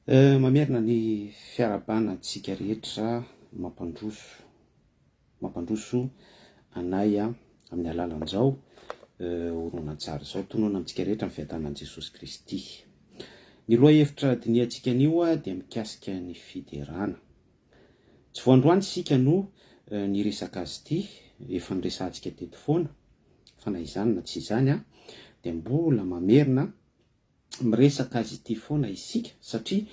Mamerina ny fiarabana antsika rehetra mampandroso anay amin'ny alalan'izao horonan-tsary zao tonoana amintsika rehetra amin'ny fiadanan'i Jesosy Kristy. Ny loha hevitra diniantsika anio dia mikasika ny fiderana. Tsy voandroany sika no ny resaka azy ity efa niresantsika teto foana, fa na izany na tsy izany dia mbola mamerina miresaka azy ity foana isika satria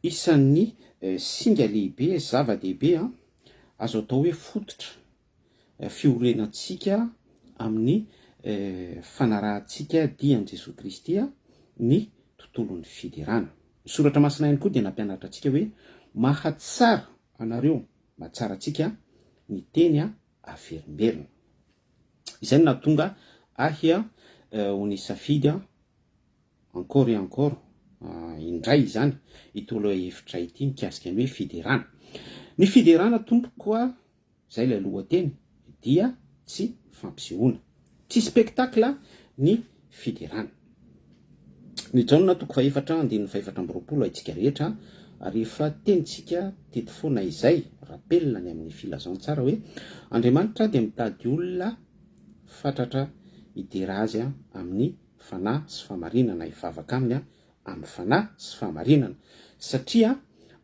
isan'ny singa lehibe, zava-dehibe azo atao hoe fototra fiorenantsika amin'ny fanarahantsika dian'i Jesosy Kristy ny tontolon'ny fiderana. Ny soratra masina ihany koa dia nampianatra antsika hoe mahatsara anareo, mahatsara antsika ny teny averimberina. Izay nahatonga ahy ho nisafidy encore et encore indray izany ity loha hevitra ity mikasika ny hoe fiderana. Ny fiderana tompoko izay ilay lohateny dia tsy fampisehoana, tsy spectacle ny fiderana. Ny Jaona 4:4 haitsika rehetra ary efa tenitsika teto foana izay rappelina ny amin'ny filazantsara hoe Andriamanitra dia mitady olona fatratra hidera azy amin'ny fanahy sy famarinana, hivavaka aminy amin'ny fanahy sy famarinana, satria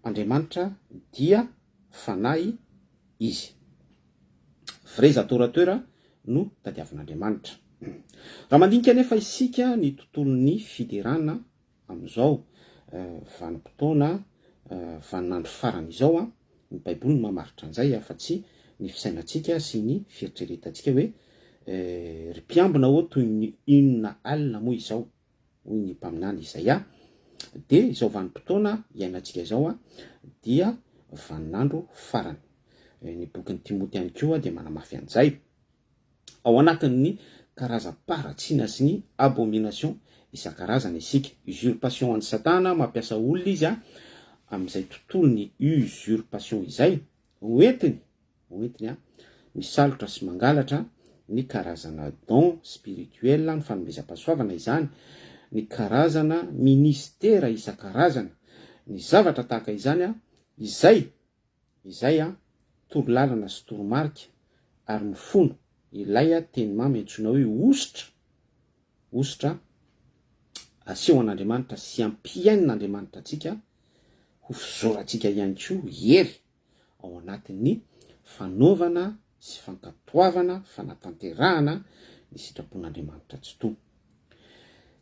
Andriamanitra dia fanahy izy. Vrai adorateur no tadiavin'Andriamanitra. Raha mandinika nefa isika ny tontolon'ny fiderana amin'izao vanim-potoana vaninandro farany izao ny Baiboly no mamaritra an'izay fa tsy ny fisainantsika sy ny fieritreretantsika hoe ry mpiambina toy ny inona alina moa izao, hoy ny mpaminany Isaia. Dia izao vanim-potoana iainantsika izao dia vaninandro farany. Ny bokin'ny Timothée ihany koa dia manamafy an'izay. Ao anatin'ny karazam-paratsiana sy ny abomination isan-karazany isika. Usurpation an'i Satana mampiasa olona izy amin'izay tontolony usurpation izay hoentiny misalotra sy mangalatra ny karazana don spirituel, ny fanomezam-pahasoavana izany, ny karazana ministera isan-karazana, ny zavatra tahaka izany izay torolalana sy toromarika ary mifono ilay teny mamy antsoina hoe ositra aseho an'Andriamanitra sy ampiain'Andriamanitra antsika ho fizorantsika ihany koa hery ao anatin'ny fanaovana sy fankatoavana, fanatanterahana ny sitrapon'Andriamanitra tsy toa.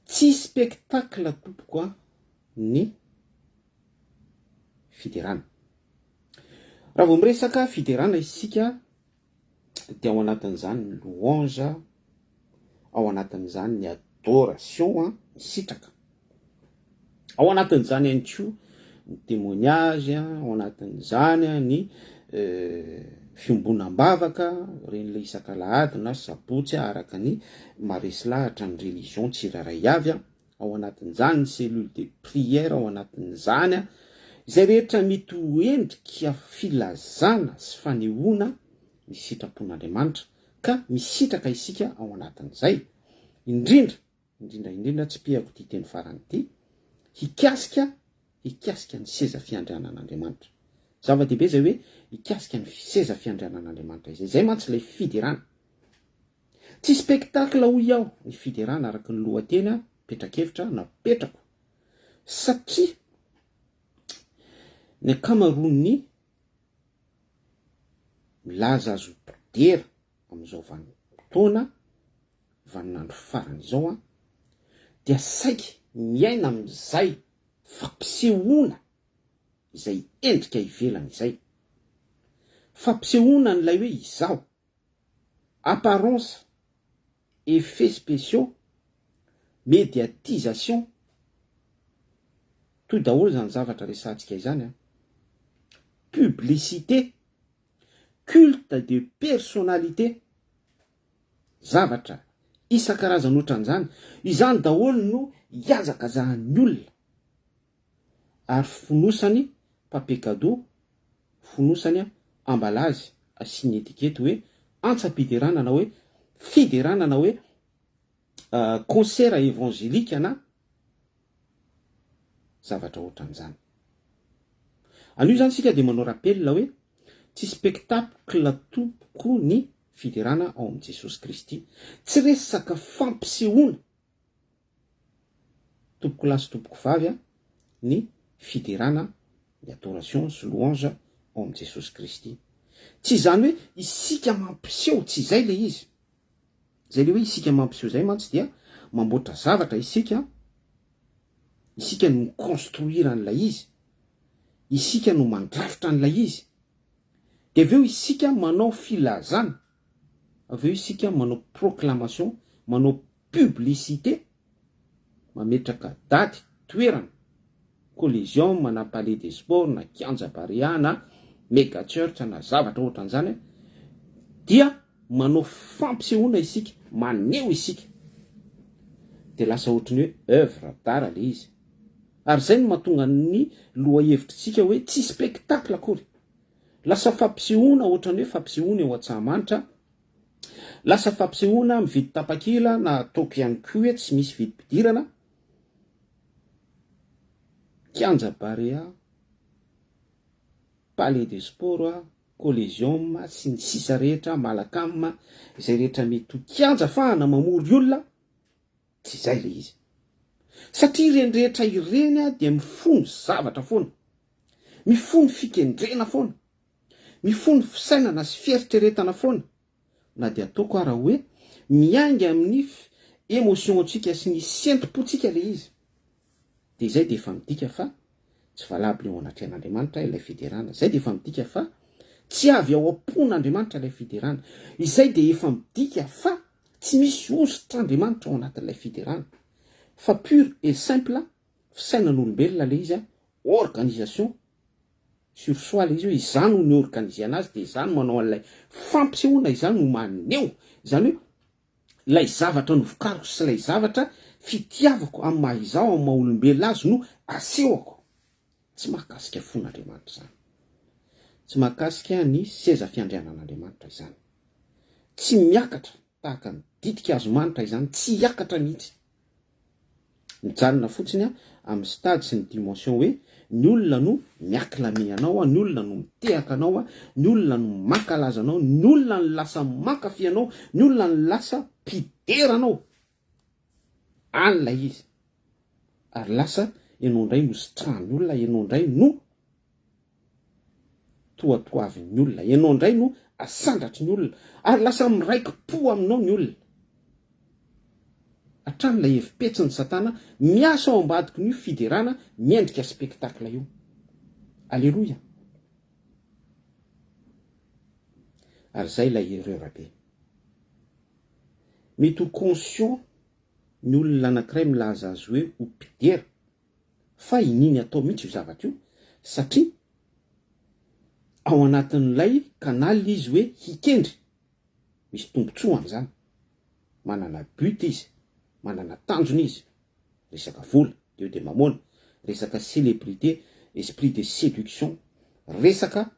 Tsy spectacle tompoko ny fiderana. Raha vao miresaka fiderana isika dia ao anatin'izany ny louange, ao anatin'izany ny adoration, ny sitraka. Ao anatin'izany ihany koa ny témoignage, ao anatin'izany ny fiombonam-bavaka, ren'ilay isan-kalahady na sabotsy araka ny maresy lahatra ny religion tsirairay avy, ao anatin'izany ny cellule de prière, ao anatin'izany izay rehetra mety ho endrika filazana sy fanehoana ny sitrapon'Andriamanitra, ka misitraka isika ao anatin'izay. Indrindra tsy piako ity teny farany ity, hikasika ny seza fiandrianan'Andriamanitra. Zava-dehibe zay hoe hikasika ny seza fiandrianan'Andriamanitra izay mantsy ilay fiderana. Tsy spectacle ho iaho ny fiderana araka ny lohateny petrakevitra napetrako, satria ny ankamaroan'ny milaza azy ho dera amin'izao vanim-potoana vaninandro farany izao dia saiky miaina amin'izay fampisehoana izay endrika ivelany izay. Fampisehoana n'ilay hoe izao, apparence, effets spéciaux, médiatisation, toy daholo zany zavatra resantsika izany publicité, culte de personnalité, zavatra isan-karazany ohatran'izany, izany daholo no hiazakazahan'ny olona ary fonosany papier cadeau, fonosany emballage asiany etikety hoe antsa-piderana na hoe fiderana na hoe concert évangélique na zavatra ohatran'izany. anio zany sika de manao rappel hoe tsy spectacle tompoko ny fiderana ao am' Jesosy Kristy, tsy resaka fampisehoana tompoko lahy sy tompoko vavy ny fiderana, ny adoration sy louange ao am' Jesosy Kristy. Tsy zany hoe isika mampiseho, tsy zay le izy. Zay le hoe isika mampiseho zay mantsy dia mamboatra zavatra isika no miconstruire an'ilay izy, isika no mandrafitra an'ilay izy, de aveo isika manao filazana, aveo isika manao proclamation, manao publicité, mametraka daty, toerana, collision, na palais des sports, na kianja barea, na mega church, na zavatra ohatran'izany, dia manao fampisehoana isika, maneho isika, de lasa ohatrany hoe œuvre d'art le izy. Ary zay no mahatonga ny lohahevitrintsika hoe tsy spectacle akory, lasa fampisehoana ohatrany hoe fampisehoana eo Antsahamanitra, lasa fampisehoana mividy tapakila, na ataoko ihany koa hoe tsy misy vidim-pidirana, kianja barea, palais des sports, collégium sy ny sisa rehetra, malakam, izay rehetra mety ho kianja fahana mamory olona, tsy zay le izy. Satria ireny rehetra ireny dia mifono zavatra foana, mifono fikendrena foana, mifono fisainana sy fieritreretana foana, na dia ataoko raha hoe miainga amin'ny émotion antsika sy ny sentim-potsika le izy. De zay de efa midika fa tsy valable eo anatrehan'Andriamanitra ilay fiderana. Zay de efa midika fa tsy avy ao am-pon'Andriamanitra ilay fiderana. Izay de efa midika fa tsy misy ositr'Andriamanitra ao anatin'ilay fiderana. Fa pur et simple fisainan'olombelona le izy, organisation sur soi le izy, hoe izany no organiser anazy, de izany manao an'ilay fampisehoana, izany no maneho, izany hoe lay zavatra novokariko sy lay zavatra fitiavako amin'ny maha izao, amin'ny maha olombelona azy no asehoko. Tsy mahakasika fon'Andriamanitra izany, tsy mahakasika ny seza fiandrianan'Andriamanitra izany, tsy miakatra tahaka ny didika azo manitra izany, tsy hiakatra mihitsy. Mijanona fotsiny amin'ny stade sy ny dimension hoe ny olona no miaklame anao, ny olona no mitehaka anao, ny olona no mankalaza anao, ny olona no lasa mankafy anao, ny olona no lasa mpidera anao. Any lay izy. Ary lasa ianao indray no sitrahan'ny olona, ianao indray no toatoavin'ny olona, ianao indray no asandratry ny olona, ary lasa miraiki-po aminao ny olona. Hatrany lay hevim-petsin'ny Satana miasa ao ambadiko n'io fiderana miendrika spectacle io. Alléluia. Ary zay lay erreur be. Mety ho conscient ny olona anankiray milaza azy hoe ho mpidera, fa ininy atao mihitsy io zavatra io, satria ao anatin'ilay kanaly izy hoe hikendry, misy tombontsoa am'izany, manana but izy, manana tanjona izy, resaka vola, deo de mamona, resaka célébrité, esprit de séduction, resaka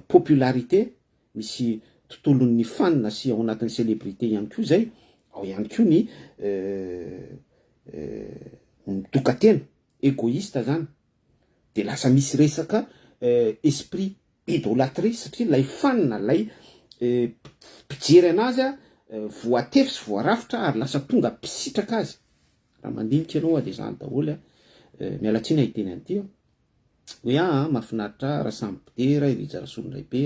popularité, misy tontolon'ny fanina sy ao anatin'ny célébrité ihany koa zay, ao ihany koa ny mitokatena, égoïste zany, de lasa misy resaka esprit idolâtrie, satria lay fanina, lay mpijery anazy voatefy sy voarafitra ary lasa tonga mpisitraka azy. Raha mandinika ianao de zany daholo mialatsiny ahiteny an'ity hoe mahafinaritra raha samy mpidera irija rasonindray be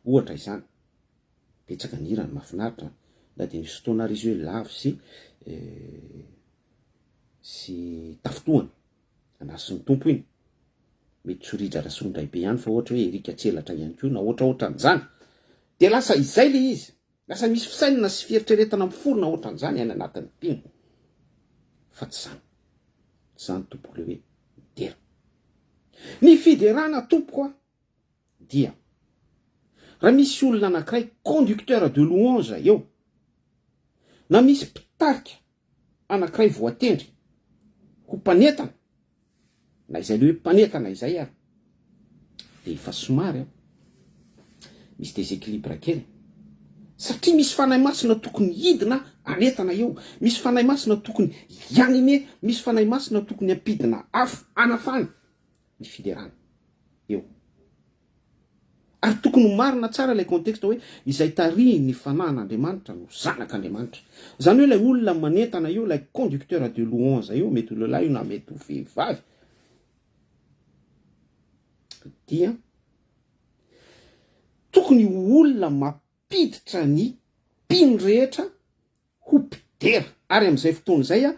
ohatra izany. Betsaka ny hira ny mahafinaritra, na de nisy fotoana ary izy hoe lavo sy tafotoana anasy ny tompo iny, mety tsy rija rasonindray be ihany fa ohatra hoe erika tselatra ihany koa na ohatran'izany, de lasa izay le izy, lasa misy fisainana sy fieritreretana miforona ohatran'izany any anatin'ny mpino. Fa tsy zany tompoko le hoe midera. Ny fiderana tompoko dia raha misy olona anankiray conducteur de louange eo, na misy mpitarika anankiray voatendry ho mpanetana, na izay le hoe mpanetana izay ary, de efa somary misy déséquilibre kely, satria misy fanahy masina tokony hidina anetana eo, misy fanahy masina tokony hianime, misy fanahy masina tokony ampidina afo anafana ny fiderana. eo. Ary tokony ho marina tsara ilay contexte hoe izay tarihy ny fanahin'Andriamanitra no zanak'Andriamanitra. Zany hoe ilay olona manentana io, ilay conducteur de louange io, mety ho lehilahy io na mety ho vehivavy, dia tokony ho olona mampiditra ny mpino rehetra ho mpidera. Ary amin'izay fotoana izay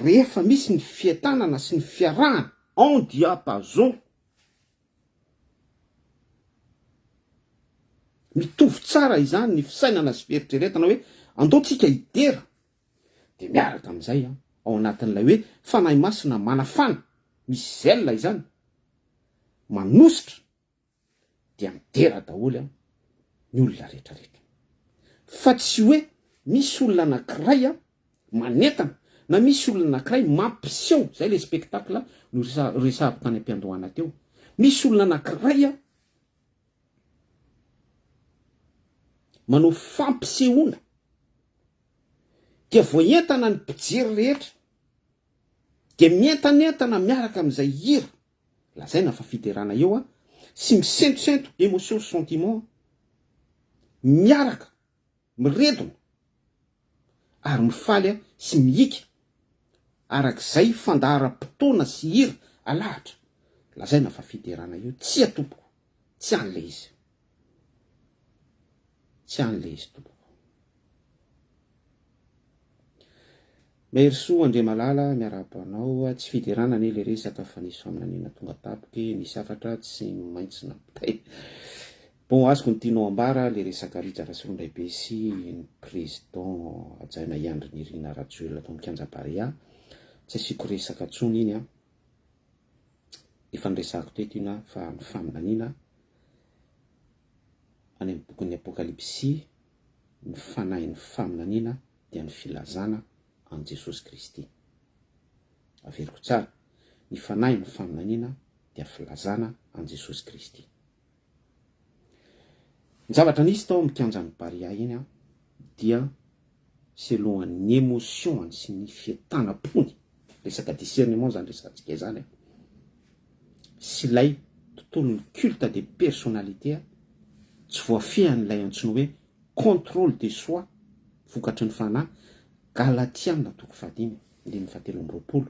rehefa misy ny fientanana sy ny fiarahana en diapason, mitovy tsara izany ny fisainana sy fieritreretana hoe andaotsika hidera, dia miaraka amin'izay ao anatin'ilay hoe fanahy masina manafana, misy zela izany, manositra, dia midera daholo ny olona rehetrarehetra. Fa tsy hoe misy olona anankiray manentana, na misy olona anankiray mampiseho, zay le spectacle no resahako tany am-piandohana teo. Misy olona anankiray manao fampisehoana, dia voaentana ny mpijery rehetra, dia mientanentana miaraka amin'izay hira, lazaina fa fiderana eo sy misentosento émotion sentiment, miaraka miredona ary mifaly sy mihika arak'izay fandahara-potoana sy hira alahatra, lazaina fa fiderana eo. Tsy atompoko, tsy an'le izy, tsy an'le izy tompoko. Merci Andriamalala, miara-panao. Tsy fiderana anie le resaka fa nisy faminaniana tonga tapoky, nisy afatra tsy maintsy nampitay. Bon, azoko ny tianao ambara le resaka Richard Sorondray be sy ny président Adjaina Iandry Nirina Rajoelina atao Kianjabarea. Tsy asiko resaka tsony iny efa niresahako teto iny fa ny faminaniana any amin'ny bokin'ny Apokalipsy, ny fanahy ny faminaniana dia ny filazana an Jesosy Kristy. Averiko tsara, ny fanahy ny faminaniana dia filazana an Jesosy Kristy. Ny zavatra nisy tao mikianjan'ny Barea iny dia selon ny émotion sy ny fientanam-pony, resaka discernement zany resantsika zany, sy ilay tontolon'ny culte de personnalité tsy voafehan'ilay antsoina hoe contrôle de soi, vokatry ny fanahy. Galatiana 5:17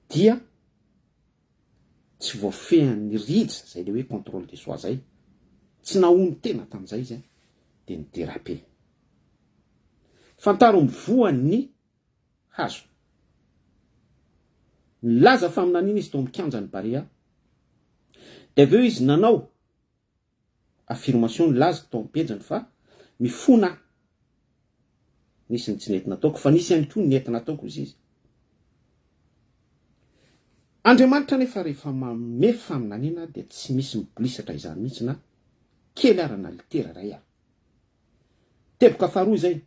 dia tsy voafehan'ny rija zay le hoe contrôle de soi zay, tsy nahony tena tamin'izay izy dia ny dérapé. Fantaro mivoan'ny hazo. Nilaza faminaniana izy tao amin'ny kianjan'ny Barea, dia aveo izy nanao affirmation, nilaza tao am-pejany fa mifona nisy ny tsy nentina ataoko, fa nisy ihany koa ny nentina ataoko izy. Andriamanitra nefa rehefa manome faminaniana dia tsy misy mibolisatra izany mihitsy na kely arana litera ray ary. Teboka faharoa izay,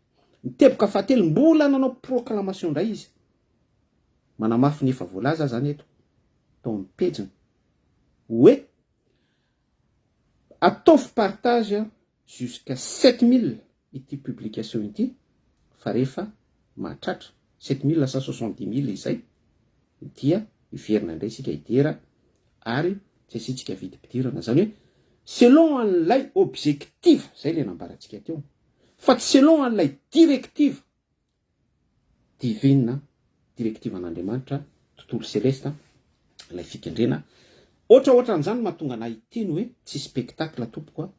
ny teboka fahatelo mbola nanao proclamation indray izy, manamafy nefa voalaza zany eto tao amin'ny pejiny hoe ataovy partage jusqu'à 7000 ity publication ity, fa rehefa mahatratra 7000 lasa 70 000 izay dia iverina indray sika hidera ary tsy asitsika vidim-pidirana. Zany hoe selon an'ilay objectif, zay le nambarantsika teo, fa tsy selon an'ilay directive divine, directive an'Andriamanitra, tontolo selesta, ilay fikendrena. Ohatraohatran' izany mahatonga anahy hiteny hoe tsy spectacle tompoko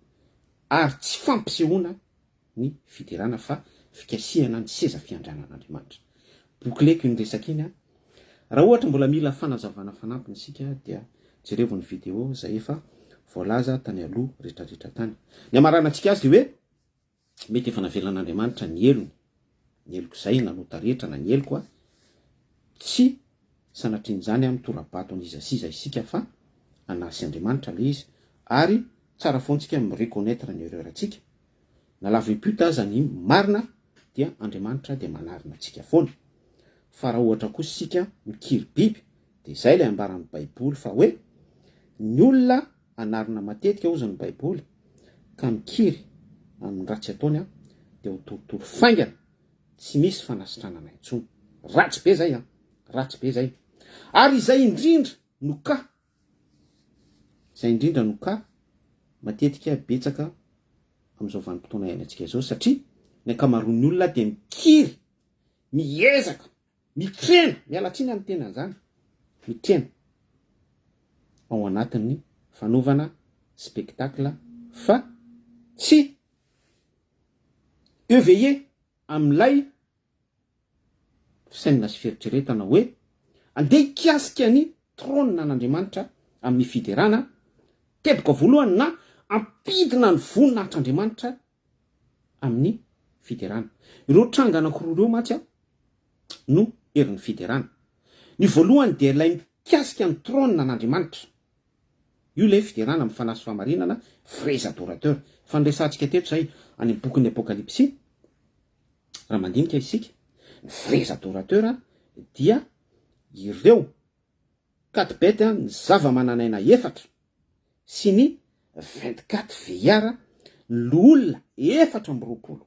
ary tsy fampisehoana ny fiderana fa fikasihana ny seza fiandrianan'Andriamanitra. Bokleko ny resaka iny raha ohatra mbola mila fanazavana fanampiny isika dia jerevony video zay efa voalaza tany aloha rehetrarehetra tany. Ny amaranantsika azy dia hoe mety efa navelan'Andriamanitra ny elony, ny eloko izay nanota rehetra na ny eloko tsy sanatrian'izany amin'ny torabato an'izasiza isika fa anasy Andriamanitra le izy, ary tsara foantsika mireconnaître ny erreurantsika. Na lave-but aza ny marina dia Andriamanitra dia manarina antsika foana. Fa raha ohatra kosa sika mikiry biby dia izay ilay ambaran'ny Baiboly fa hoe ny olona anarina matetika ozy ny Baiboly ka mikiry amin'ny ratsy ataony dia ho torotoro faingana, tsy misy fanasitranana intsony. Ratsy be zay, ratsy be zay. Ary izay indrindra no ka Zay indrindra no ka matetika betsaka amin'izao vanim-potoana iainantsika izao satria ny ankamaroan'ny olona dia mikiry, miezaka, mitrena, mialatsiny amin'ny tenan'izany, mitrena ao anatin'ny fanaovana spectacle fa tsy éveillé amin'ilay fisainana sy fieritreretana hoe andeha hikasika ny trône an'Andriamanitra amin'ny fiderana teboka voalohany na ampidina ny voninahitr'Andriamanitra amin'ny fiderana. Ireo tranga anankiroa ireo matsy no herin'ny fiderana. Ny voalohany dia ilay mikasika ny trône an'Andriamanitra. Io ilay fiderana amin'ny fanahy sy fahamarinana vrais adorateur. Fandraisantsika teto zay any bokin'ny Apokalipsy. Raha mandinika isika, ny vrais adorateur dia ireo 4 bête, ny zava-mananaina 4 sy ny 24 vieillards, ny olona 420.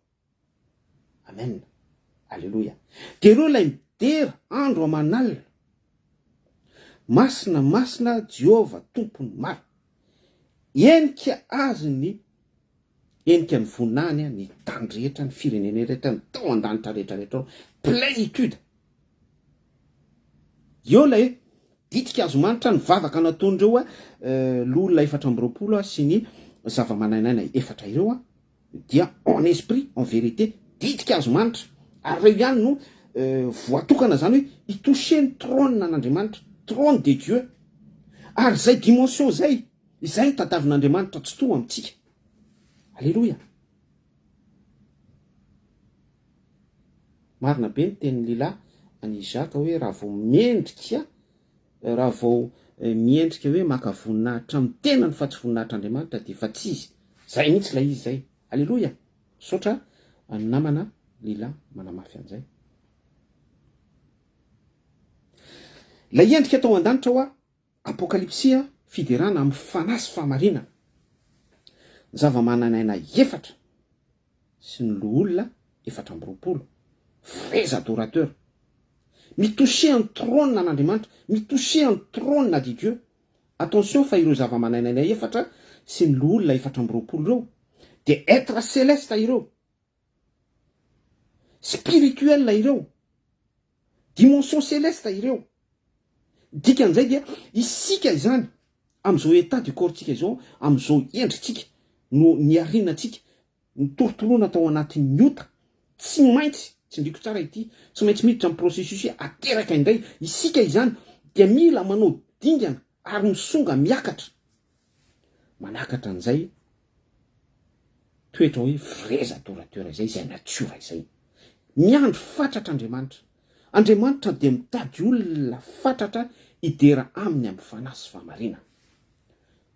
Amen. Alléluia. Dia ireo ilay midera andro aman'alina. Masina, masina Jéhovah tompony maro. Enika azy ny enika ny vonany, ny tany rehetra, ny firenena rehetra, ny tao an-danitra rehetrarehetra, plénitude. Eo ilay ditika azo manitra ny vavaka nataon'ireo l'olona 420 sy ny zava-mananaina 4 ireo dia en esprit, en vérité, ditika azo manitra. Ary reo ihany no voatokana zany hoe hitoucher ny trône an'Andriamanitra, trône de Dieu. Ary zay dimension zay, izay ny tadavin'Andriamanitra tsy toa amintsika. Alléluia. Marina be ny tenin'ny lehilahy any Isaka hoe raha vao miendrika, raha vao miendrika hoe maka voninahitra amin'ny tenany fa tsy voninahitr'Andriamanitra dia efa tsy izy. Zay mihitsy ilay izy zay. Alléluia. Saotra ny namana lehilahy manamafy an'izay. Ilay endrika tao an-danitra hoa Apokalipsia fiderana amin'ny fanahy sy fahamarinana. Zava-mananaina 4 sy ny olona 420. Vrais adorateurs. Mitoucher un trône an'Andriamanitra, mitoucher un trône de Dieu. Attention fa ireo zava-mananaina 4 sy ny olona 420 ireo dia être céleste ireo. Spirituel ireo. Dimension céleste ireo. Dikan'izay dia isika izany amin'izao état du corps-tsika izao, amin'izao endritsika no niarinantsika, ny torotoroana tao anatin'ny ota, tsy maintsy, tsy ndriko tsara ity, tsy maintsy miditra amin'ny processus ateraka indray. Isika izany dia mila manao dingana ary misonga miakatra. Manakatra an'izay toetra hoe vrais adorateur izay, izay natiora izay. Miandro fatratra Andriamanitra. Andriamanitra dia mitady olona fatratra idera aminy amin'ny fanahy sy fahamarinana.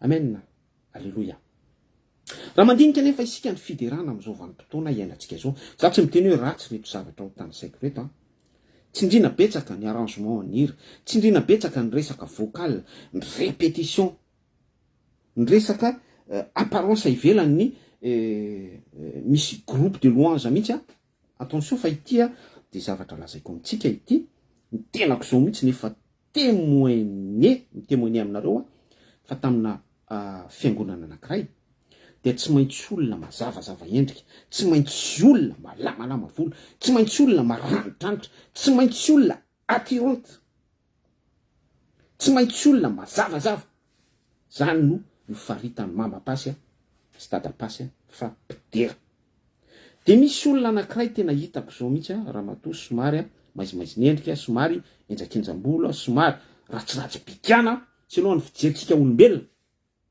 Amen. Alléluia. Raha mandinika nefa isika ny fiderana amin'izao vanim-potoana iainantsika izao, za tsy miteny hoe ratsy reto zavatra ao tany saiko reto. Tsindriana betsaka ny arrangement ny hira, tsindriana betsaka ny resaka vocal, ny répétition, ny resaka apparence ivelany misy groupe de louange mihitsy. Attention fa ity dia zavatra lazaiko amintsika ity, ny tenako izao mihitsy nefa témoigner aminareo fa tamina fiangonana anankiray dia tsy maintsy olona mazavazava endrika, tsy maintsy olona malamalama volo, tsy maintsy olona maranidranitra, tsy maintsy olona attirante, tsy maintsy olona mazavazava. Zany no faritany mambapasy sy dadapasy fa mpidera. Dia misy olona anankiray tena hitako izao mihitsy raha matoa somary maizimaiziny endrika, somary enjakenjam-bolo, somary ratsiratsy bikana, tsy aloha ny fijerintsika olombelona.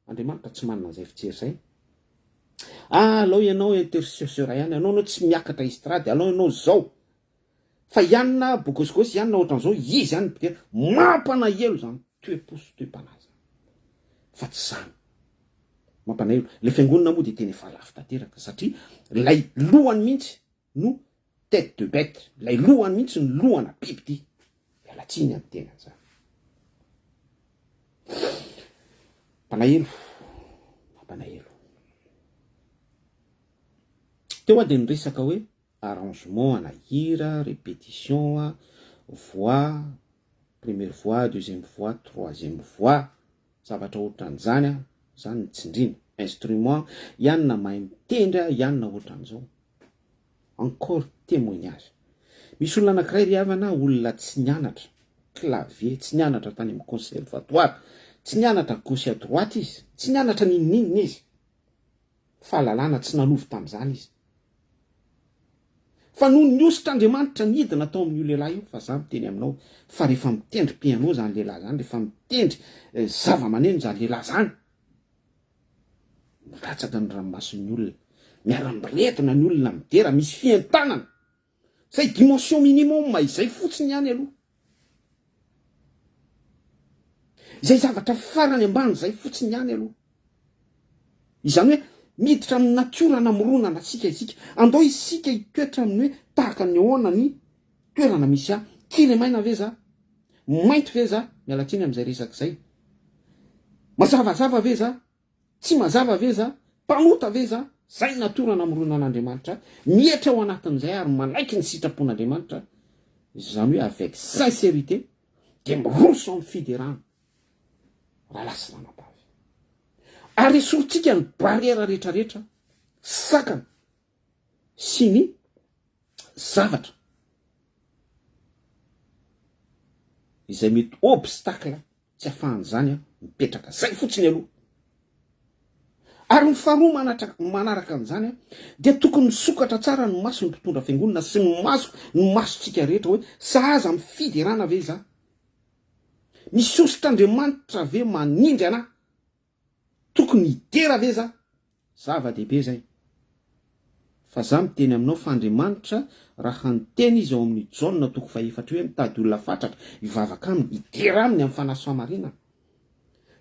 Andriamanitra tsy manana an'izay fijery zay. Alao ianao intercesseur ihany, anao tsy miakatra estrady, alao ianao zao. Fa ianona bokosokosy, ianona ohatran'izao, izy ihany bidera, mampanahelo zany, toe-poso toe-panaza. Fa tsy zany. Mampanahelo. Le fiangonana moa dia tena efa lafo tanteraka satria lay lohany mihitsy no tête de bête, lay lohany mihitsy ny lohana biby ty. Mialatsiny amin'ny tena zany. Mampanahelo. Mampanahelo. Teo dia niresaka hoe arrangement ana hira, répétition, voix, première voix, deuxième voix, troisième voix, zavatra ohatran'izany zany ny tsindrina instrument ihany na mahay mitendra ihany na ohatran'izao encore témoignage. Misy olona anankiray ry havana, olona tsy nianatra clavier, tsy nianatra tany amin'ny conservatoire, tsy nianatra gauche à droite izy, tsy nianatra ninninina izy, fahalalana tsy nanovy tamin'izany izy, fa noho ny ositran'Andriamanitra nidina tao amin'io lehilahy io. Fa za miteny aminao fa rehefa mitendry piano zany lehilahy zany, rehefa mitendry zava-maneno zany lehilahy zany, miratsaka ny ranomason'ny olona, miara-miretina ny olona midera, misy fientanana, zay dimension minimum izay fotsiny ihany aloha, izay zavatra farany ambany zay fotsiny ihany aloha. Izany hoe miditra amin'ny natiora namoronana sika isika, andao isika hitoetra amin'ny hoe tahaka ny ahoana ny toerana misy ahy, kely maina ve za, mainty ve za, mialatsiny amin'izay resaka izay, mazavazava ve za, tsy mazava ve za, mpanota ve za, zay natiora namoronan'Andriamanitra, mietra ao anatin'izay ary manaiky ny sitrapon'Andriamanitra, izany hoe avec sincérité, dia miroso amin'ny fiderana raha lasa nanapavy. Ary esorintsika ny barrière rehetrarehetra, sakana sy ny zavatra izay mety obstacle tsy ahafahan'izany mipetraka, zay fotsiny aloha. Ary ny faharoa manaraka an'izany dia tokony misokatra tsara ny maso ny mpitondra fiangonana sy ny masontsika rehetra, hoe sahaza amin'ny fiderana ve za, misy ositr'Andriamanitra ve manindry anahy, tokony hidera ve za, zava-dehibe zay. Fa za miteny aminao fa Andriamanitra raha nyteny izy ao amin'ny Jaona 4:4 hoe mitady olona fatratra hivavaka aminy, hidera aminy amin'ny fanahy soamarinana,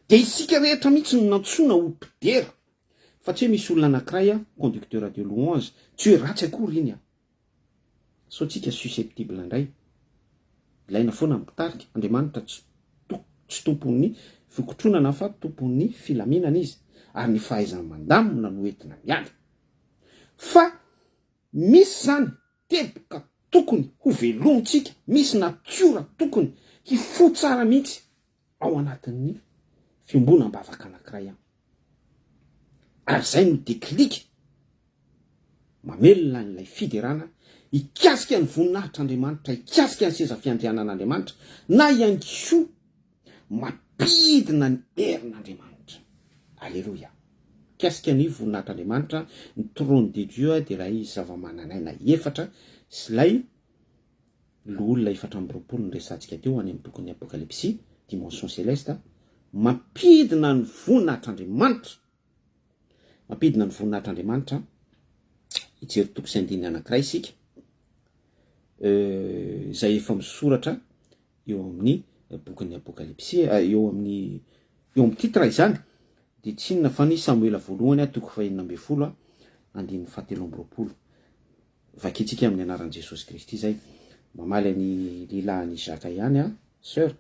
dia isika rehetra mihitsy no nantsoina ho mpidera. Fa tsy hoe misy olona anankiray conducteur de louange, tsy hoe ratsy akory iny so tsika susceptible indray, ilaina foana mitarika. Andriamanitra tsy tompon'ny fikotronana fa tompon'ny filaminana izy, ary ny fahaizany mandamina no entina miala. Fa misy zany teboka tokony ho velomitsika, misy natiora tokony hifo tsara mihitsy ao anatin'ny fiombonam-bavaka anankiray ary zay no déclic mamelona n'ilay fiderana, hikasika ny voninahitr'Andriamanitra, hikasika ny seza fiandrianan'Andriamanitra, na ihany koa mampidina ny herin'Andriamanitra. Alléluia. Hikasika ny voninahitr'Andriamanitra, ny trône de Dieu, dia ilay zava-mananaina efatra sy ilay olona 4 ny resantsika teo any amin'ny bokin'ny Apokalipsy, dimension céleste, mampidina ny voninahitr'Andriamanitra, mampidina ny voninahitr'Andriamanitra. Hijery toko sy andininy anankiray isika, izay efa misoratra eo amin'ny bokin'ny Apokalipsy, eo amin'ny titre izany, dia tsy inona fa ny Samuela voalohany toko 2 andininy 7. Vakitsika amin'ny anaran'i Jesosy Kristy zay. Mamaly ny lelahany Zaka ihany sœur,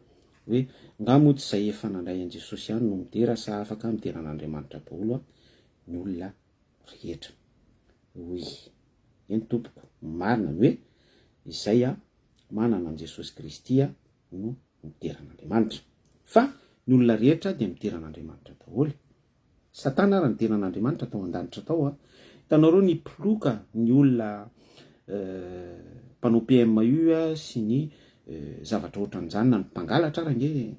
hoe ngamo tsy zay efa nandray an'i Jesosy ihany no midera, sa afaka mideran'Andriamanitra daholo ny olona rehetra. Oui, eny tompoko, marina ny hoe izay manana an'i Jesosy Kristy no mideran'Andriamanitra, fa ny olona rehetra dia mideran'Andriamanitra daholo. Satana raha nideran'Andriamanitra tao an-danitra tao hitanareo ny ploka, ny olona mpanao PMU sy ny zavatra ohatran'izany, na ny mpangalatra ara nge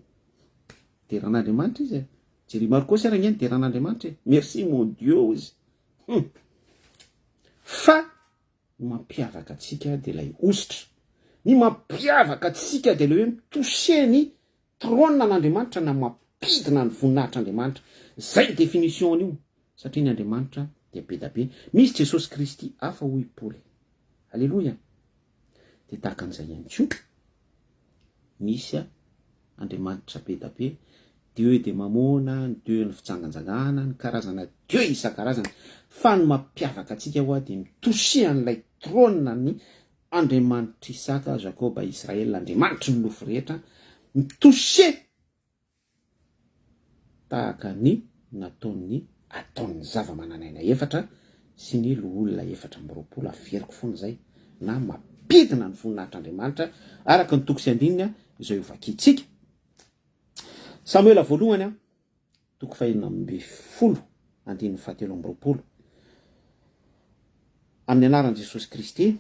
deran'Andriamanitra izy. Jerry Marcos ara nge deran'Andriamanitra, merci mon Dieu izy. Fa ny mampiavaka atsika dia ilay ositra, ny mampiavaka atsika dia ilay hoe mitoucher ny trône an'Andriamanitra, na mampidina ny voninahitr'Andriamanitra. Zay définition an'io, satria ny Andriamanitra dia be da be. Misy Jesosy Kristy hafa hoy Paoly. Alléluia. Dia tahaka an'izay ihany koa misy Andriamanitra be da be, Dieu de mamona, ny Dieu ny fitsangantsangana, ny karazana Dieu isan-karazana. Fa ny mampiavaka atsika dia mitoucher an'ilay trône ny Andriamanitra Isaka, Jacob, Israel, Andriamanitra ny lofo rehetra, mitoucher tahaka ny ataon'ny zava-mananaina efatra sy ny olona 4 averiko foana zay, na mampidina ny voninahitr'Andriamanitra araka ny toko sy andininy izay ho vakitsika. Samuela voalohany toko 410 andininy 7 amin'ny anaran'i Jesosy Kristy.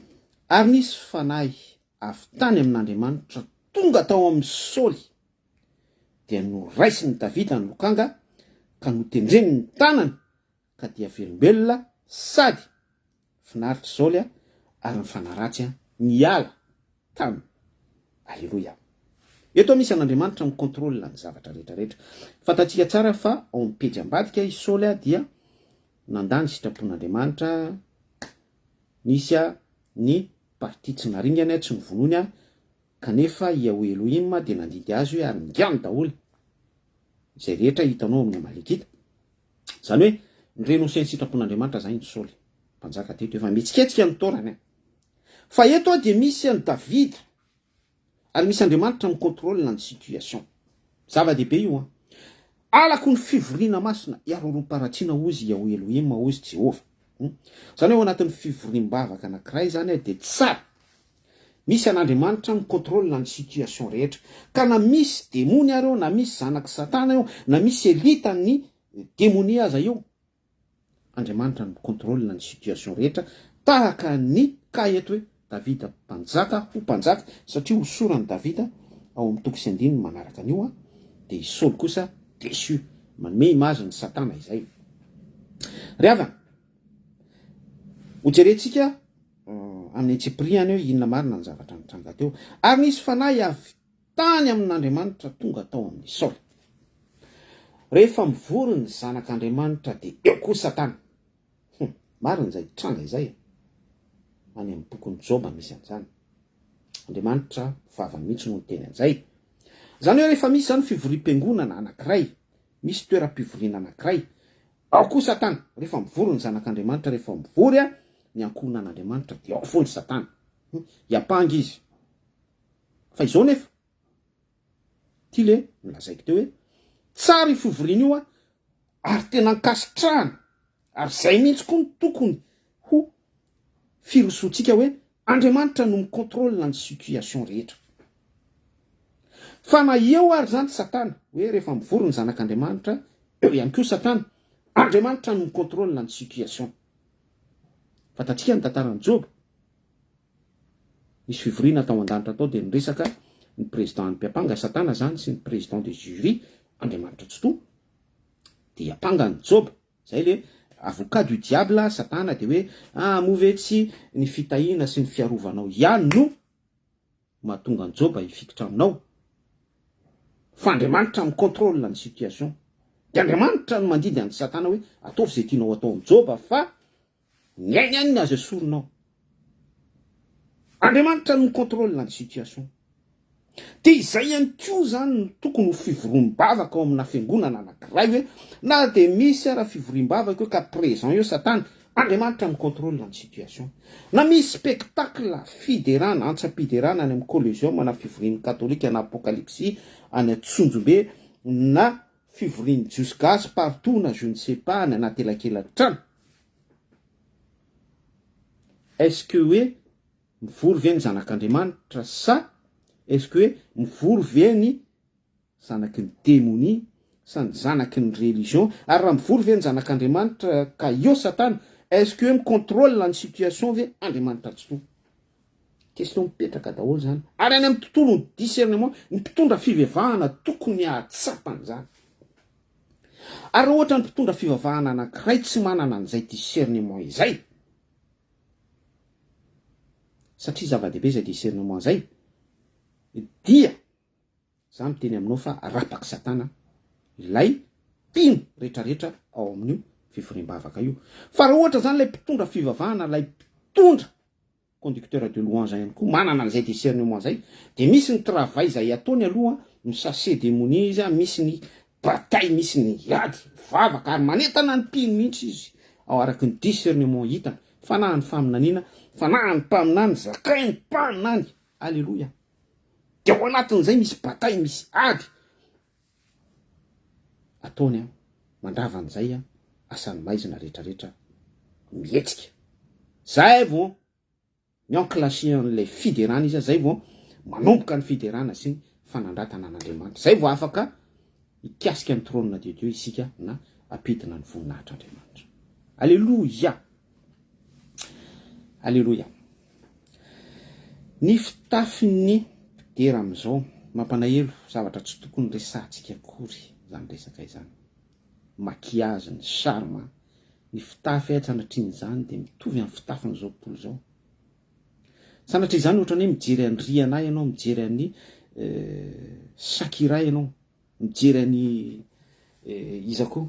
Ary nisy fanahy avy tany amin'Andriamanitra tonga tao amin'ny Saoly, dia noraisiny Davida ny lokanga ka notendreny ny tanany ka dia velombelona sady finaritra Saoly ary ny fanaratsy niala taminy. Alleluia. Eto misy an'Andriamanitra mikontrôlina ny zavatra rehetrarehetra. Fantatsika tsara fa ao amin'ny pejy ambadika i Saoly dia nandany sitrapon'Andriamanitra, nisy ny parti tsy naringany tsy nyvonony kanefa iaho Elohim dia nandidy azy hoe ary ngano daholo izay rehetra hitanao amin'ny Amalekita. Zany hoe nyrenosen'ny sitrapon'Andriamanitra zany ny Saoly mpanjaka teto efa mitsiketsika ny taorany. Fa eto dia misy an'i Davida ary misy Andriamanitra mikontrôlina ny situation. Zava-dehibe io alako ny fivoriana masina iaroroam-paratsiana ozy iaho Elohim ozy Jehova. Zany hoe ao anatin'ny fivoriam-bavaka anankiray zany dia tsara misy an'Andriamanitra mikontrôlina ny situation rehetra. Ka na misy demony ary eo, na misy zanaky satana eo, na misy elita ny demoni aza eo, Andriamanitra mikontrôlina ny situation rehetra, tahaka ny ka eto hoe Davida mpanjaka ho mpanjaka, satria hosorany Davida ao amin'ny toko 9 manaraka an'io dia i Saoly kosa déçu, manome image ny satana izay. Ry havana, hojerentsika amin'ny Antsepriany hoe inona marina ny zavatra nitranga teo. Ary nisy fanahy avy tany amin'Andriamanitra tonga tao amin'ny Saoly. Rehefa mivory ny zanak'Andriamanitra dia eo koa satana. Marina izay tranga izay. Any amin'ny bokon'ny Joba misy an'izany. Andriamanitra vava mihitsy no teny an'izay. Zany hoe rehefa misy zany fivorim-piangonana anankiray, misy toeram-pivoriana anankiray, ao koa satana. Rehefa mivory ny zanak'Andriamanitra, rehefa mivory ny ankohonan'Andriamanitra dia ao foana satana. Iapanga izy. Fa izao nefa ty le nilazaiko teo hoe tsara i fivoriana io ary tena ankasitrahana, ary zay mihitsy koa ny tokony ho firosoantsika hoe Andriamanitra no mikontrôlina ny situation rehetra. Fa na eo ary zany satana hoe rehefa mivory ny zanak'Andriamanitra eo ihany koa satana, Andriamanitra no mikontrôlina ny situation. Fantatsika ny tantaran'i Job. Misy fivoriana tao an-danitra tao dia niresaka ny président mpiapanga satana zany sy ny président de jury, Andriamanitra tsy toa, dia iapanga ny Job. Zay le avocat du diable satana, dia hoe movetsy ny fitahiana sy ny fiarovanao ihany no mahatonga ny Job hifikitra aminao. Fa Andriamanitra mikontrôlina ny situation. Dia Andriamanitra no mandidy an'ny satana hoe ataovy izay tianao atao amin'ny Job, fa miaina ihany ny azo esorinao. Andriamanitra no mikontrôlina ny situation. Dia izay ihany koa zany no tokony ho fivoriam-bavaka ao amina fiangonana anankiray hoe na dia misy ara fivoriam-bavaka eo ka présent eo satana, Andriamanitra mikontrôlina ny situation. Na misy spectacle fiderana, antsa-piderana any amin'ny Colosseum na fivorian'ny katolika na apokalypsy any Tsonjombe na fivorian'ny Jiosgasy partout na je ne sais pas ny anaty elakelan-trano. Est-ce que hoe mivory ve ny zanak'Andriamanitra sa est-ce que hoe mivory ve ny zanaky ny démonie sa ny zanaky ny religion? Ary raha mivory ve ny zanak'Andriamanitra ka eo satana, est-ce que hoe mikontrôlina ny situation ve Andriamanitra tsy toa? Question mipetraka daholo zany. Ary any amin'ny tontolo ny discernement, ny mpitondra fivavahana tokony ahatsapany zany. Ary ohatra ny mpitondra fivavahana anankiray tsy manana an'izay discernement izay, satria zava-dehibe izay discernement izay, dia za miteny aminao fa rapaky satana ilay mpino rehetrarehetra ao amin'io fivoriam-bavaka io. Fa raha ohatra zany ilay mpitondra fivavahana, ilay mpitondra conducteur de louange ihany koa manana an'izay discernement izay, dia misy ny travail izay ataony aloha misase démonie izy, misy ny bataille, misy ny ady vavaka ary manentana ny mpino mihitsy izy ao araky ny discernement hitany. Fanahy ny faminaniana, fanahy ny mpaminany, zakay ny mpaminany. Alléluia. Dia ao anatin'izay misy bataille, misy ady ataony mandravan'izay asany maizina rehetrarehetra mihetsika. Zay vao mianclashe an'ilay fiderana izy, zay vao manomboka ny fiderana sy ny fanandratana an'Andriamanitra. Zay vao afaka hikasika ny trônina de Dieu isika na apitina ny voninahitr'Andriamanitra. Alleluia. Alleluia. Ny fitafin'ny mpidera amin'izao mampanahelo zavatra tsy tokony resantsika akory zany resaka izany. Maquillage, ny charme, ny fitafy sanatriany zany de mitovy amin'ny fitafiny zao tontolo zao. Sanatria izany ohatra hoe mijery any Rihanna ianao, mijery any Shakira ianao, mijery any iza koa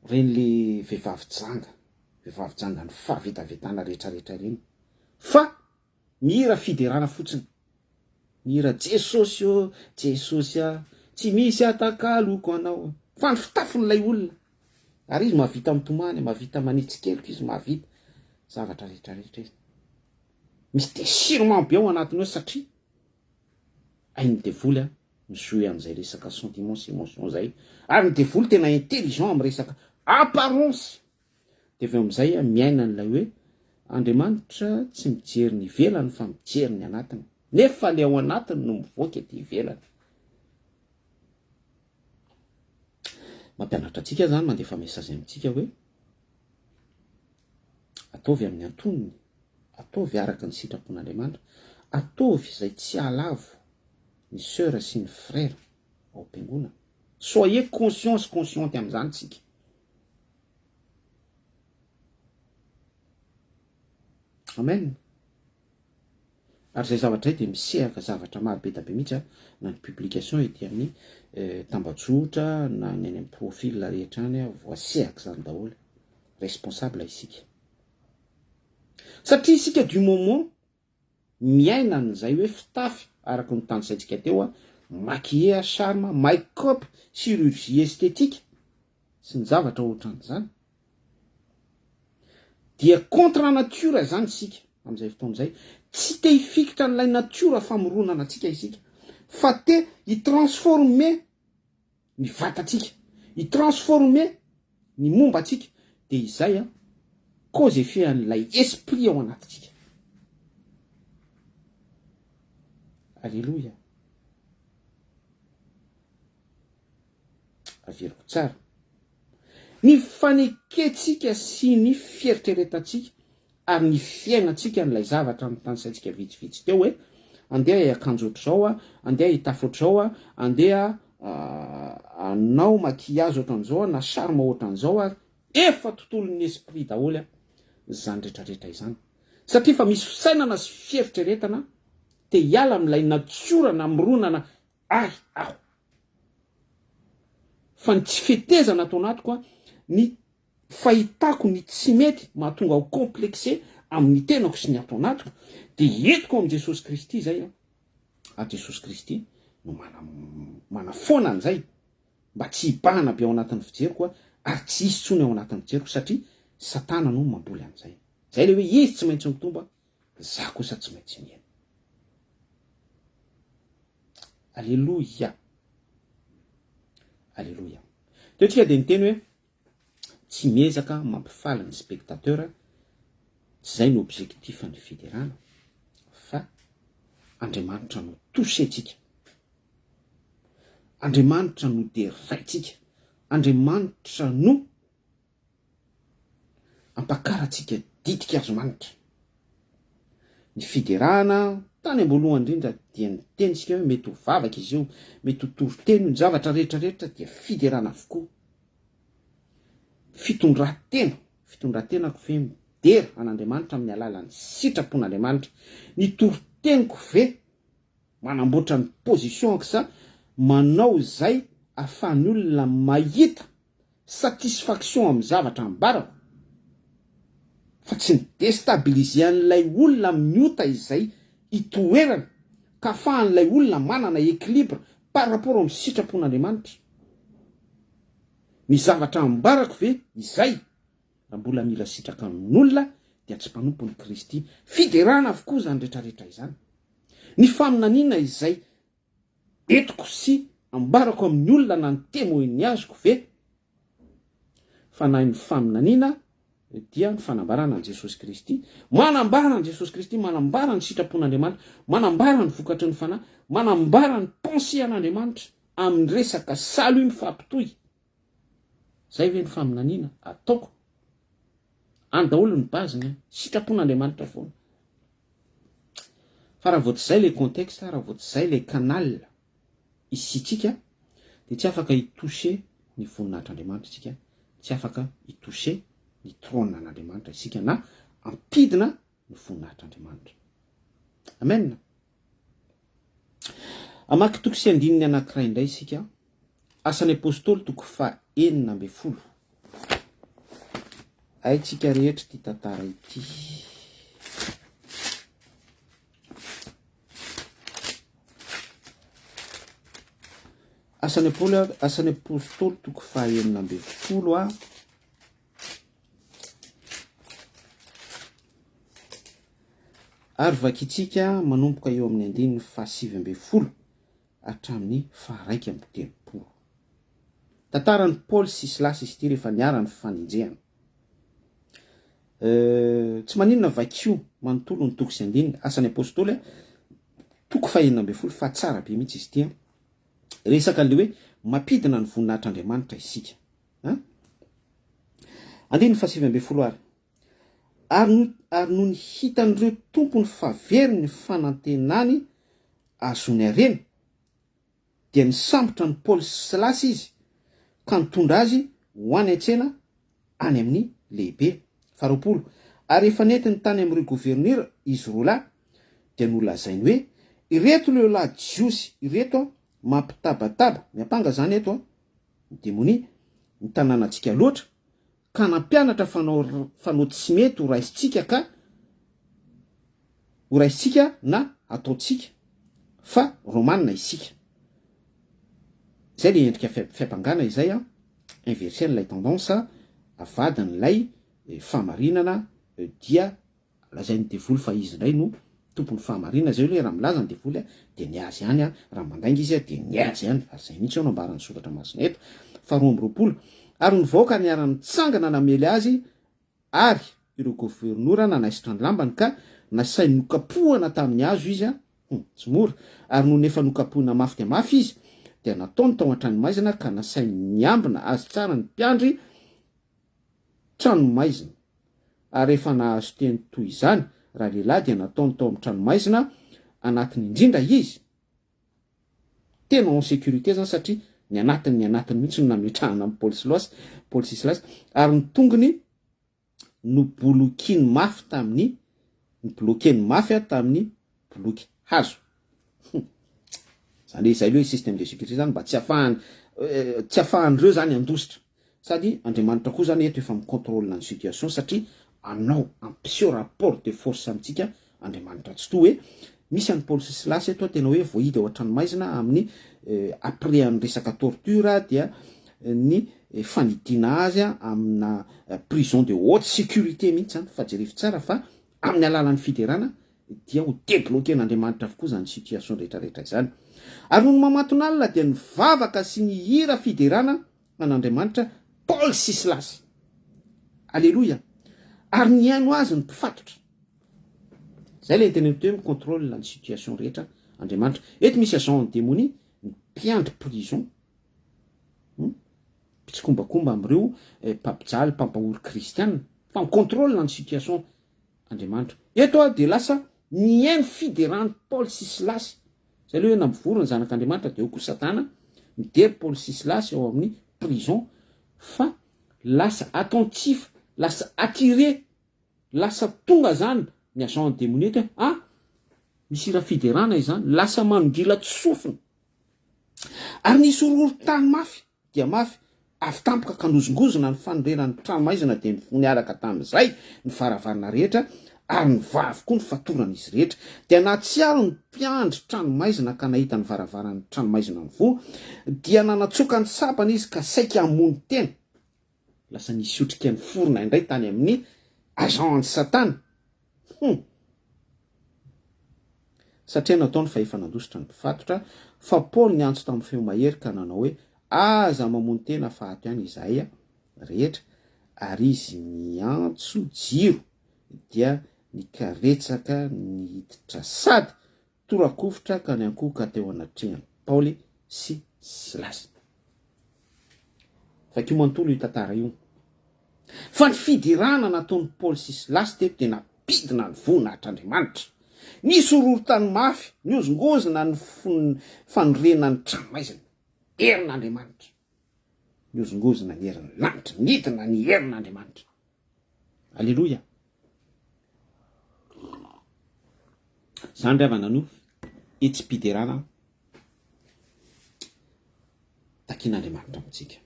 reny le vehivavy janga ny fahavetavetana rehetrarehetra reny. Fa mihira fiderana fotsiny. Mihira Jesosy tsy misy atakaloko anao. Fa ny fitafin'ilay olona. Ary izy mahavita mitomany, mahavita manitsikeloka izy, mahavita zavatra rehetrarehetra izy. Misy désirement be ao anatiny ao satria ainy devoly mijouer amin'izay resaka sentiment sy émotion zay. Ary ny devoly tena intelligent amin'ny resaka apparence. De aveo amin'izay miaina an'ilay hoe Andriamanitra tsy mijery ny ivelany fa mijery ny anatiny. Nefa le ao anatiny no mivoaka ety ivelany. Mampianatra antsika zany mandefa message amintsika hoe ataovy amin'ny antonony, ataovy araka ny sitrapon'Andriamanitra, ataovy izay tsy alavo ny sœur sy ny frère ao am-piangonana. Soyez consciente amin'izany tsika. Amen. Ary zay zavatra de misehaka zavatra maro be tabe mihitsy na ny publication ety amin'ny tambajotra na ny any amin'ny profil rehetra any voasehaka zany daholo. Responsable isika. Satria isika du moment miaina an'izay hoe fitafy araka ny tanisaitsika teo maquillage, charme, make-up, chirurgie esthétique sy ny zavatra ohatran'izany. Dia contre nature zany isika amin'izay fotoan'izay. Tsy te hifikitra n'ilay natiora famoronana antsika isika. Fa te hitransforme ny vatatsika. Hitransforme ny momba atsika. De izay cause effet an'ilay esprit ao anatitsika. Alléluia. Averiko tsara. Ny faneketsika sy ny fieritreretantsika ary ny fiainatsika n'ilay zavatra amin'ny tanisaitsika vitsivitsy teo hoe andeha hiakanjo ohatr'izao, andeha hitafy ohatr'izao, andeha anao maquillage ohatran'izao na charme ohatran'izao efa tontolon'ny esprit daholo zany rehetrarehetra izany. Satria fa misy fisainana sy fieritreretana te hiala amin'ilay natiora na mironana aho. Fa ny tsy fetezana atao anatiko ny fahitako ny tsy mety mahatonga ho complexé amin'ny tenako sy ny atao anatiko de entiko amin'i Jesosy Kristy zay Jesosy Kristy no mana foana an'izay mba tsy hibahana be ao anatin'ny fijeriko ary tsy hisy tsony ao anatin'ny fijeriko satria Satana no mamboly an'izay. Zay le hoe izy tsy maintsy mitomba, za kosa tsy maintsy miaina. Alléluia. Alléluia. Teo tsika de niteny hoe tsy miezaka mampifaly ny spectateur, tsy zay ny objectif ny fiderana, fa Andriamanitra no tosentsika. Andriamanitra no deraitsika. Andriamanitra no ampakaratsika ditika azo manitra. Ny fiderana tany amboloany indrindra dia nitenitsika hoe mety ho vavaka izy io, mety ho toroteny, ny zavatra rehetrarehetra dia fiderana avokoa. Fitondrantenako ve midera an'Andriamanitra amin'ny alalan'ny sitrapon'Andriamanitra. Ny toroteniko ve manamboatra ny positionko sa manao izay ahafahan'ny olona mahita satisfaction amin'ny zavatra ambarako. Fa tsy ny destabiliser an'ilay olona miota izay itoerana ka ahafahan'ilay olona manana équilibre par rapport amin'ny sitrapon'Andriamanitra. Ny zavatra ambarako ve izay raha mbola mila sitraka amin'olona dia tsy mpanompon'ny Kristy. Fiderana avokoa zany rehetrarehetra izany. Ny faminaniana izay entiko sy ambarako amin'ny olona na ny témoigny azoko ve fa na ny faminaniana dia ny fanambarana an' Jesosy Kristy, manambara an' Jesosy Kristy, manambara ny sitrapon'Andriamanitra, manambara ny vokatry ny fanahy, manambara ny pensée an'Andriamanitra amin'ny resaka salo io mifampitohy. Zay ve ny faminaniana ataoko? Any daholo ny baziny, sitrapon'Andriamanitra foana. Fa raha vao tsy zay le contexte, raha vao tsy zay le canal isitsika, dia tsy afaka hitoucher ny voninahitr'Andriamanitra isika, tsy afaka hitoucher ny trône an'Andriamanitra isika, na ampidina ny voninahitr'Andriamanitra. Amen. Amaky toko sy andininy anankiray indray isika, Asan'ny Apôstôly toko 9:10. Haitsika rehetra ity tantara ity. Asan'ny Apôstôly toko 9:10 ary vakitsika manomboka eo amin'ny 9:7 hatramin'ny 9:30. Tantaran'ny Paoly sy Silasy izy ity rehefa niara-ny fanenjehana. Tsy maninona vakio manontolo ny toko sy andininy, Asan'ny Apôstôly toko 9:10 fa tsara be mihitsy izy ity. Resaka le hoe mampidina ny voninahitr'Andriamanitra isika. Andininy 7:10 ary no ny hitan'ireo tompony faveriny ny fanantenany azony arena, dia nisambotra ny Paoly sy Silasy izy ka nitondra azy ho any an-tsena any amin'ny lehibe. 20 ary efa nentiny tany amin'ireo gouvernement izy roa lahy, dia nolazainy hoe ireto leo lahy jiosy ireto mampitabataba, miapanga zany eto ny demonia ny tanànantsika loatra, ka nampianatra fanao tsy mety ho raisitsika na ataotsika fa romanina isika. Zay le endrika fiampangana izay inverser n'ilay tendance avadin'ilay fahamarinana dia lazainy devoly fa izy indray no tompony fahamarinana. Zay hoe raha milaza ny devoly dia niazy ihany, raha mandainga izy dia niazy ihany. Ary zay mihitsy no ambaran'ny soratra masina eto. 20 ary nivoaka niara-nitsangana namely azy, ary ireo gouvernoura nanaisitra ny lambany ka nasainy nokapohana tamin'ny hazo izy tsy mora, ary no nefa nokapohana mafy dia mafy izy, dia nataony tao an-trano maizina ka nasainy niambina azy tsara ny mpiandry trano maizina. Ary rehefa nahazo teny toy izany raha lehilahy, dia nataony tao amin'ny trano maizina anatiny indrindra izy, tena en sécurité zany, satria ny anatiny mihitsy no nametrahana amin'ny Paoly sy Silasy, ary ny tongony no bolokiny mafy tamin'ny boloky hazo. Zany zay le système de sécurité zany mba tsy afahan'ireo zany andositra, sady Andriamanitra koa zany eto efa micontrôle ny situation, satria anao ampio rapport de force amintsika Andriamanitra. Tsy to hoe misy an'ny Paoly sy Silasy eto tena hoe voahidy ao an-trano maizina amin'ny après amin'ny resaka torture, dia ny fanidiana azy amina prison de haute sécurité mihitsy zany, fa jerevy tsara fa amin'ny alalan'ny fiderana dia ho débloquen'Andriamanitra avokoa zany situation rehetrarehetra izany. Ary noho ny mamatonalina dia nivavaka sy ny hira fiderana an'Andriamanitra Paoly sy Silasy. Alleluia. Ary ny aino azy ny mpifatotra. Zay le teneniko hoe micontrôle ny situation rehetra Andriamanitra. Eto misy agent démonie ny mpiandry prison, mpitsokombakomba amin'ireo mpampijaly, mpampahory kristianina, fa micontrôle ny situation Andriamanitra. Eto dia lasa niaino fiderany Paoly sy Silasy. Zay le hoe nampivorona ny zanak'Andriamanitra dia eo koa Satana midery Paoly sy Silasy ao amin'ny prison, fa lasa attentif, lasa attiré, lasa tonga zany ny agent démonie eto misy raha fiderana izany, lasa manodila tsofina. Ary nisy horohoro-tany mafy dia mafy, avy tampoka kanozongozona ny fanondrenan'ny trano maizina, dia niaraka tamin'izay ny varavarana rehetra, ary ny vavy koa ny fatoran'izy rehetra. Dia natsiaro ny mpiandry trano maizina ka nahita ny varavaran'ny trano maizina ny vo, dia nanatsoka ny sapana izy ka saika hamony tena. Lasa nisy otrika ny forona indray tany amin'ny agent Satana. Satria nataony fa efa nandositra ny mpifatotra, fa Paoly niantso tamin'ny feo mahery ka nanao hoe aza mamony tena fahato ihany izahay rehetra. Ary izy niantso jiro dia nikaretsaka nihiditra sady torakovitra ka niankohoka teo anatrehany Paoly sy Silasy. Fa kio manontolo io tantara io. Fa ny fidirana nataon'ny Paoly sy Silasy teto dia napidina ny voninahitr'Andriamanitra. Nisy horohorontany mafy, niozongozona ny fanorenany tranomaizina. Herin'Andriamanitra. Niozongozona ny herin'ny lanitra, nidina ny herin'Andriamanitra. Alleloia. Zany ravana no etsi-pidirana takian'Andriamanitra amintsika.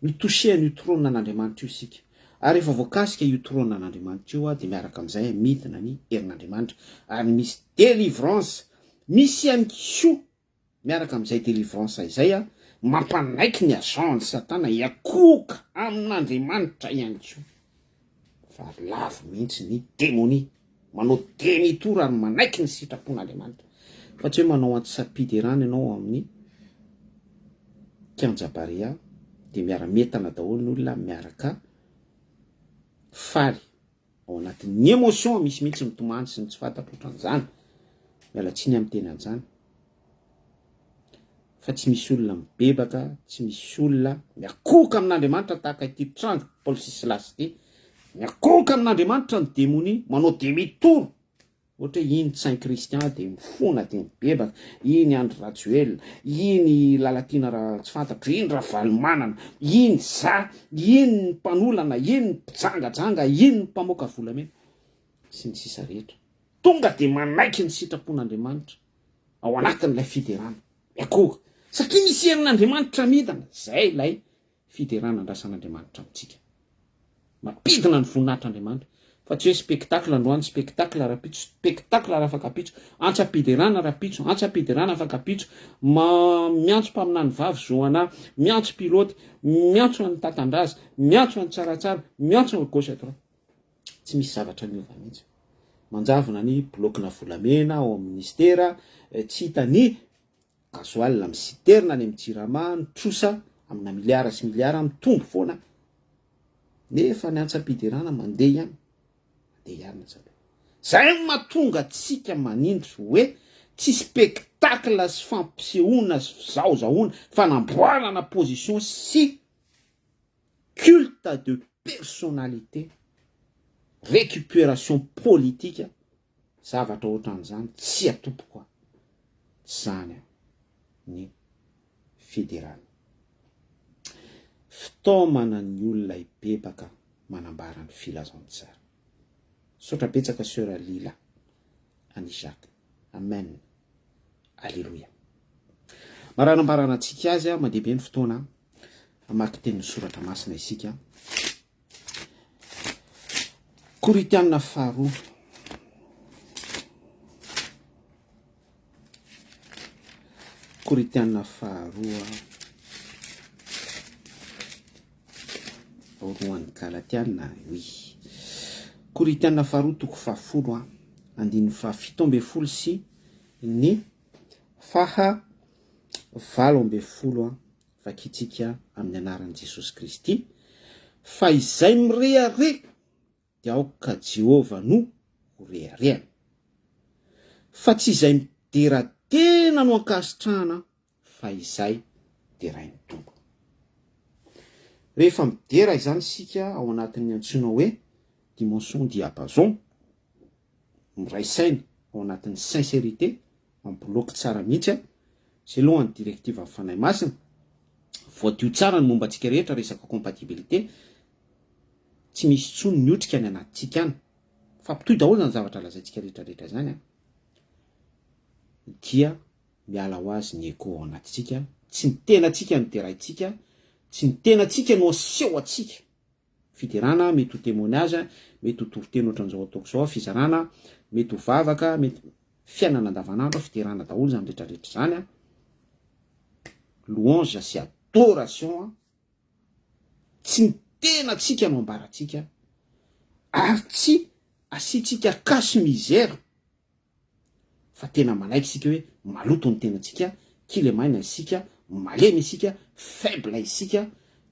Mitosehana io trôna an'Andriamanitra io isika. Ary rehefa voakasika io trôna an'Andriamanitra io dia miaraka amin'izay midina ny herin'Andriamanitra. Ary misy délivrance, misy ihany koa miaraka amin'izay délivrance izay mampanaiky ny agent ny Satana hiakoka amin'Andriamanitra ihany koa. Fa lavo mihitsy ny démonie, manao demi-tour ary manaiky ny sitrapon'Andriamanitra. Fa tsy hoe manao anti-sapidirana ianao amin'ny kianja-barea dia miara-metana daholo ny olona miaraka faly ao anatin'ny émotion misy mihitsy mitomany sy ny tsy fantatra ohatran'izany. Miala tsiny amin'ny teny an'izany. Fa tsy misy olona mibebaka, tsy misy olona miakoka amin'Andriamanitra tahaka ity trano Paoly sy Silasy ity. Miakoka amin'Andriamanitra ny démonie, manao demi-tour. Ohatra hoe iny Saint Christian dia mifona dia mibebaka, iny Andry Rajoelina, iny Lalatina raha tsy fantatro, iny Ravalomanana, iny za, iny ny mpanolana, iny ny mpijangajanga, iny ny mpamoaka volamena sy ny sisa rehetra. Tonga dia manaiky ny sitrapon'Andriamanitra ao anatin'ilay fiderana. Miakoka. Satria misy herin'Andriamanitra midana. Zay ilay fiderana andrasan'Andriamanitra amintsika. Mapidina ny voninahitr'Andriamanitra. Fa tsy hoe spectacle androany, spectacle rapitso, spectacle raha afaka pitso, antsa-piderana rapitso, antsa-piderana afaka pitso, miantso mpaminany vavy zoana, miantso pilote, miantso an'ny tatandraza, miantso an'ny tsaratsara, miantso an'ny gauche à droite. Tsy misy zavatra miova mihitsy. Manjavona ny blokina volamena ao amin'ny ministera, tsy hita ny gasoil amin'ny citerne any amin'ny Jirama, ny trosa amina miliara sy miliara mitombo foana. Nefa ny antsa-piderana mandeha ihany. Zay mahatonga tsika manindry hoe tsy spectacle sy fampisehoana sy zahozahoana fa namboarana position sy culte de personnalité, récupération politique, zavatra ohatran'izany tsy atopo koa. Zany ny fidirana. Fitaomana ny olona hibebaka manambara ny filazantsara. Sotra betsaka sœur Lila any Jacques. Amen. Alléluia. Maranambarana antsika azy mandeha ny fotoana amaky teny soratra masina isika. Koritianina faharoa. Koritianina faharoa. Roan'ny Galatiana, oui. Koritianina faharoa toko fahafolo, andiny fahafito amby folo sy ny valo amby folo vakitsika amin'ny anaran'i Jesosy Kristy. Fa izay mirehare dia aoka Jehova no horeharehana. Fa tsy izay midera tena no ankasitrahana, fa izay derain'ny tompo. Rehefa midera izany sika ao anatin'ny antsoina hoe dimension diapason, miray saina ao anatin'ny sincérité, amboloky tsara mihitsy, selon ny directive amin'ny fanahy masina, voadio tsara ny momba antsika rehetra resaka compatibilité, tsy misy tsony ny otrika ny anatintsika any, fa mpitoy daholo ny zavatra lazaintsika rehetrarehetra zany, dia miala ho azy ny écho ao anatintsika, tsy ny tenantsika ny deraintsika, tsy ny tenantsika no aseho atsika. Fiderana mety ho témoignage, mety ho toriteny ohatran'izao ataoko zao, fizarana, mety ho vavaka, mety fiainana andavanandro, fiderana daholo zany rehetrarehetra zany. Louange sy adoration, tsy ny tenantsika no ambaratsika, ary tsy asitsika cache misère, fa tena manaiky isika hoe maloto ny tenantsika, kilemaina isika, malemy isika, faible isika,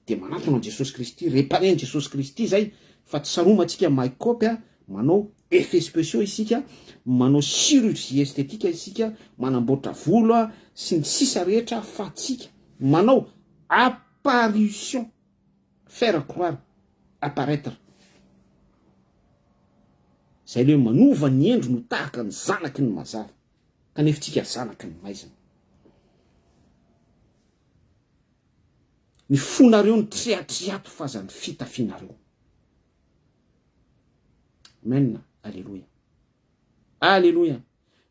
dia manatona an' Jesosy Kristy, reparen'i Jesosy Kristy zay, fa tsy saromantsika maikopy manao effet spéciaux isika, manao chirurgie estetika isika, manamboatra volo sy ny sisa rehetra fatsika, manao apparition, faire croire, apparaître. Zay le manova ny endro no tahaka ny zanaky ny mazava, kanefa tsika zanaky ny maizina. Ny fonareo ny triatriato faza ny fitafinareo. Amen, alléluia. Alléluia.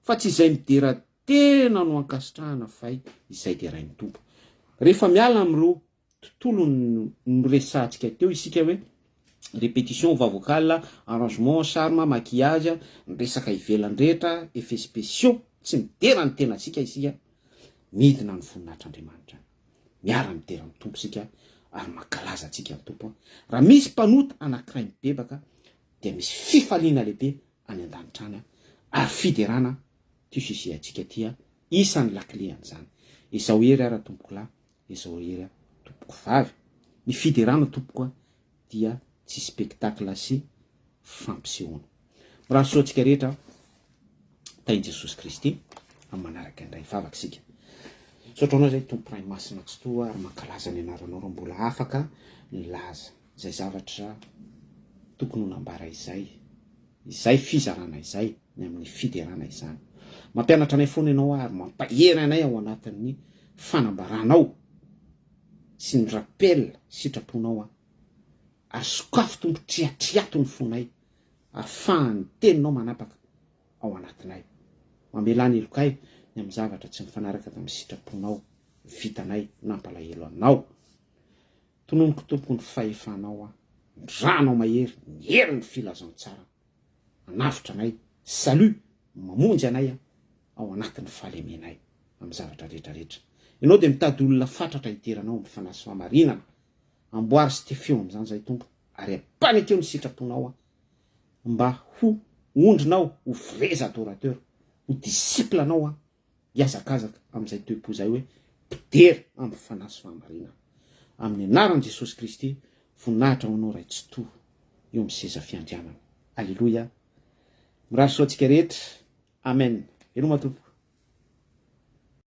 Fa tsy izay midera tena no ankasitrahana fay, izay dera ny tompo. Rehefa miala am'ireo tontolo no resantsika teo isika hoe répétition, voix vocale, arrangement, charme, maquillage, ny resaka ivelany rehetra, effets spéciaux, tsy midera ny tenantsika isika, midina ny voninahitr'Andriamanitra. Miara midera ny tompo sika ary mankalaza antsika ny tompo. Raha misy mpanota anankiray mibebaka, dia misy fifaliana lehibe any an-danitrany ary fiderana ty sisi atsika tia isan'ny lakile an'izany. Izao hery ara tompoko lahy, izao hery tompoko vavy. Ny fiderana tompoko dia tsy spectacle sy fampisehoana. Raha soatsika rehetra tainy Jesosy Kristy amin'ny manaraka indray vavaka sika. Sotraonao zay tompo ray masina tsy toa ary mankalaza ny anaranao raha mbola afaka nilaza zay zavatra tokony ho nambara izay fizarana izay ny amin'ny fiderana izany. Mampianatra anay foana ianao ary mampahery anay ao anatin'ny fanambaranao sy ny rappel sitraponao ary sokafo tompo triatriato ny fonay ahafahany teninao manapaka ao anatinay. Mamelany elokay ny amin'ny zavatra tsy mifanaraka amin'ny sitraponao vitanay nampalahelo anao. Tononoko tompoko ny fahefanao ndranao mahery ny herin'ny filazantsara manavitra anay salut mamonjy anay ao anatin'ny fahalemenay amin'ny zavatra rehetrarehetra. Ianao dia mitady olona fatratra hiteranao amin'ny fanasy fahamarinana, amboary sy tefeo amin'izany zay tompo ary ampany akeo ny sitraponao mba ho ondrinao ho vrai adorateur, ho disciple anao hiazakazaka amin'izay toepo zay hoe mpidera amin'ny fanasy fahamarinana. Amin'ny anaran'i Jesosy Kristy voninahitra ho anao ray tsy to eo amin'ny seza fiandrianana. Alléluia. Mirary soatsika rehetra. Amen. Eno matompo.